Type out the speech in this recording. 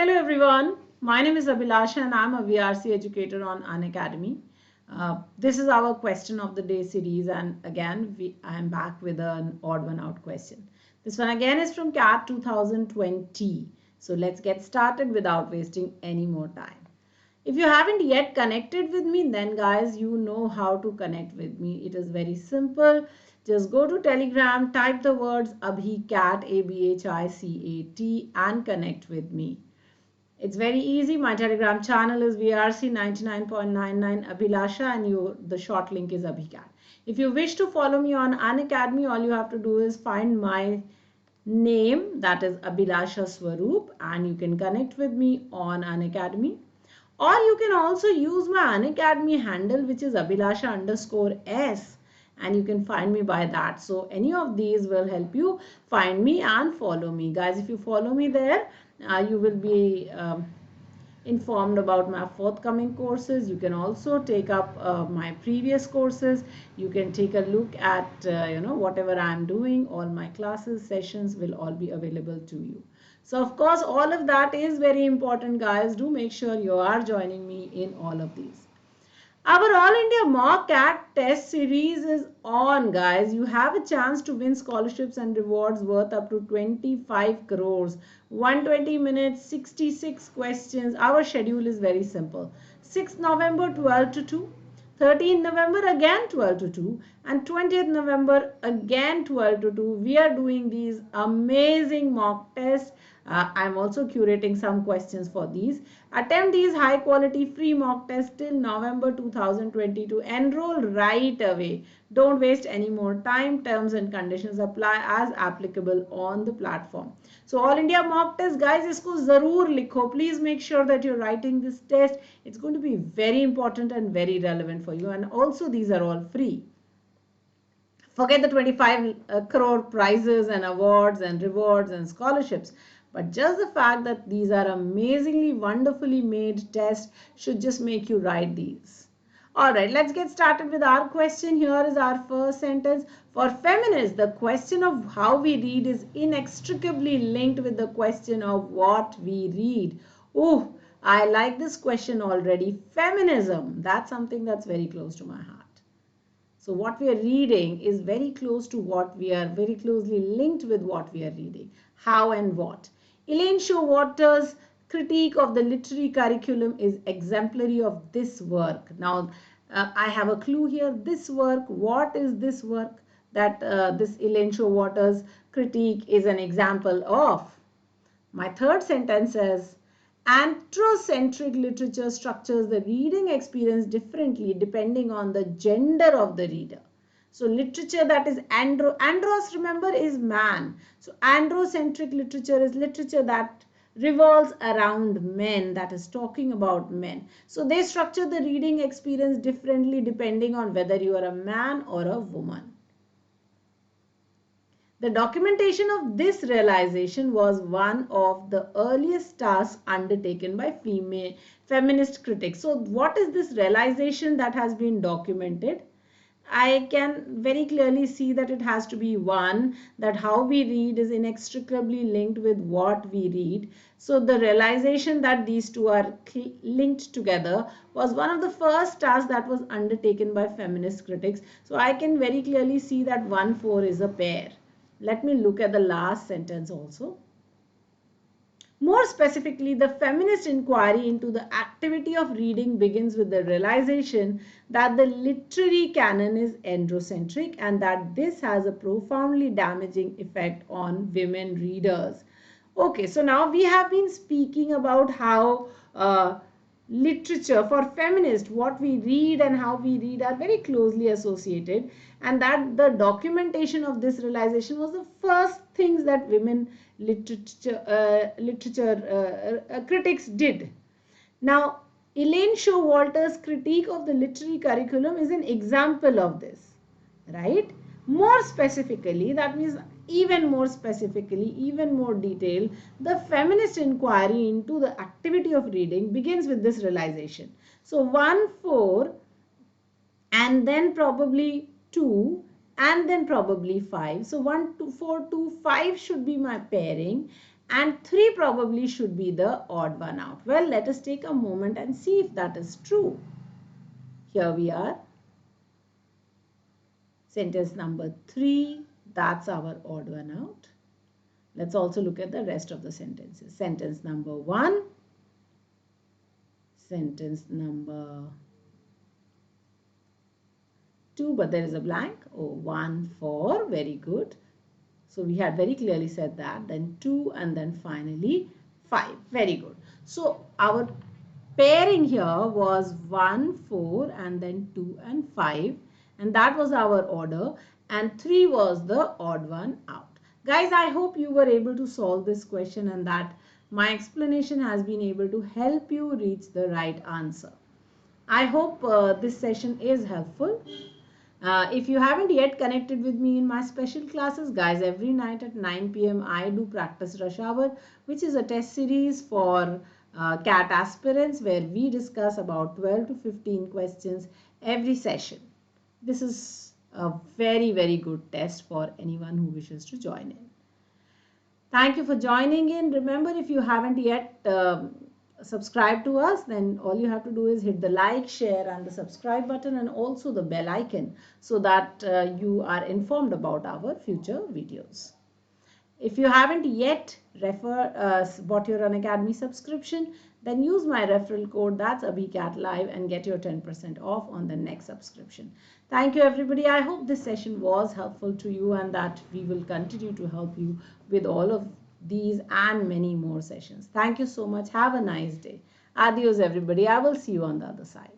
Hello everyone, my name is Abhilasha and I'm a VARC educator on Unacademy. This is our question of the day series, and again I am back with an odd one out question. This one again is from CAT 2020. So let's get started without wasting any more time. If you haven't yet connected with me, then guys, you know how to connect with me. It is very simple. Just go to Telegram, type the words Abhicat, ABHICAT, and connect with me. It's very easy. My Telegram channel is VRC 99.99 Abhilasha, and the short link is Abhicat. If you wish to follow me on Unacademy, all you have to do is find my name, that is Abhilasha Swarup, and you can connect with me on Unacademy. Or you can also use my Unacademy handle, which is Abhilasha_S, and you can find me by that. So any of these will help you find me and follow me. Guys, if you follow me there, you will be informed about my forthcoming courses. You can also take up my previous courses. You can take a look at whatever I'm doing. All my classes, sessions will all be available to you. So of course, all of that is very important, guys. Do make sure you are joining me in all of these. Our All India Mock CAT test series is on, guys. You have a chance to win scholarships and rewards worth up to 25 crores. 120 minutes, 66 questions. Our schedule is very simple. 6th November 12 to 2. 13th November again 12 to 2, and 20th November again 12 to 2. We are doing these amazing mock tests. I'm also curating some questions for these. Attempt these high quality free mock tests till November 2022. Enroll right away. Don't waste any more time. Terms and conditions apply as applicable on the platform. So All India mock test, guys, isko zarur likho. Please make sure that you're writing this test. It's going to be very important and very relevant for you. And also these are all free. Forget the 25 crore prizes and awards and rewards and scholarships. But just the fact that these are amazingly, wonderfully made tests should just make you write these. Alright, let's get started with our question. Here is our first sentence. For feminists, the question of how we read is inextricably linked with the question of what we read. Oh, I like this question already. Feminism, that's something that's very close to my heart. So what we are reading is very close to what we are, very closely linked with what we are reading. How and what. Elaine Showalter's critique of the literary curriculum is exemplary of this work. Now, I have a clue here. This work, what is this work that this Elaine Showalter's critique is an example of? My third sentence says, androcentric literature structures the reading experience differently depending on the gender of the reader. So literature that is andros, remember, is man. So androcentric literature is literature that revolves around men, that is talking about men. So they structure the reading experience differently depending on whether you are a man or a woman. The documentation of this realization was one of the earliest tasks undertaken by feminist critics. So what is this realization that has been documented? I can very clearly see that it has to be one, that how we read is inextricably linked with what we read. So the realization that these two are linked together was one of the first tasks that was undertaken by feminist critics. So I can very clearly see that 1-4 is a pair. Let me look at the last sentence also. More specifically, the feminist inquiry into the activity of reading begins with the realization that the literary canon is androcentric and that this has a profoundly damaging effect on women readers. Okay, so now we have been speaking about how literature for feminists, what we read and how we read are very closely associated, and that the documentation of this realization was the first things that women literature critics did. Now, Elaine Showalter's critique of the literary curriculum is an example of this, right? More specifically, that means even more specifically, even more detail, the feminist inquiry into the activity of reading begins with this realization. So 1-4 and then probably 2 and then probably 5. So 1-4-2-5 should be my pairing, and 3 probably should be the odd one out. Well, let us take a moment and see if that is true. Here we are. Sentence number 3, that's our odd one out. Let's also look at the rest of the sentences. Sentence number 1, sentence number 2, but there is a blank. Oh, 1, 4, very good. So we had very clearly said that, then 2 and then finally 5. Very good. So our pairing here was 1, 4 and then 2 and 5, and that was our order, and 3 was the odd one out. Guys, I hope you were able to solve this question and that my explanation has been able to help you reach the right answer. I hope this session is helpful. If you haven't yet connected with me in my special classes, guys, every night at 9 p.m. I do practice rush hour, which is a test series for CAT aspirants where we discuss about 12 to 15 questions every session. This is a very, very good test for anyone who wishes to join in. Thank you for joining in. Remember, if you haven't yet subscribed to us, then all you have to do is hit the like, share and the subscribe button and also the bell icon so that you are informed about our future videos. If you haven't yet bought your Unacademy subscription, then use my referral code, that's AbhiCatLive, and get your 10% off on the next subscription. Thank you, everybody. I hope this session was helpful to you and that we will continue to help you with all of these and many more sessions. Thank you so much. Have a nice day. Adios, everybody. I will see you on the other side.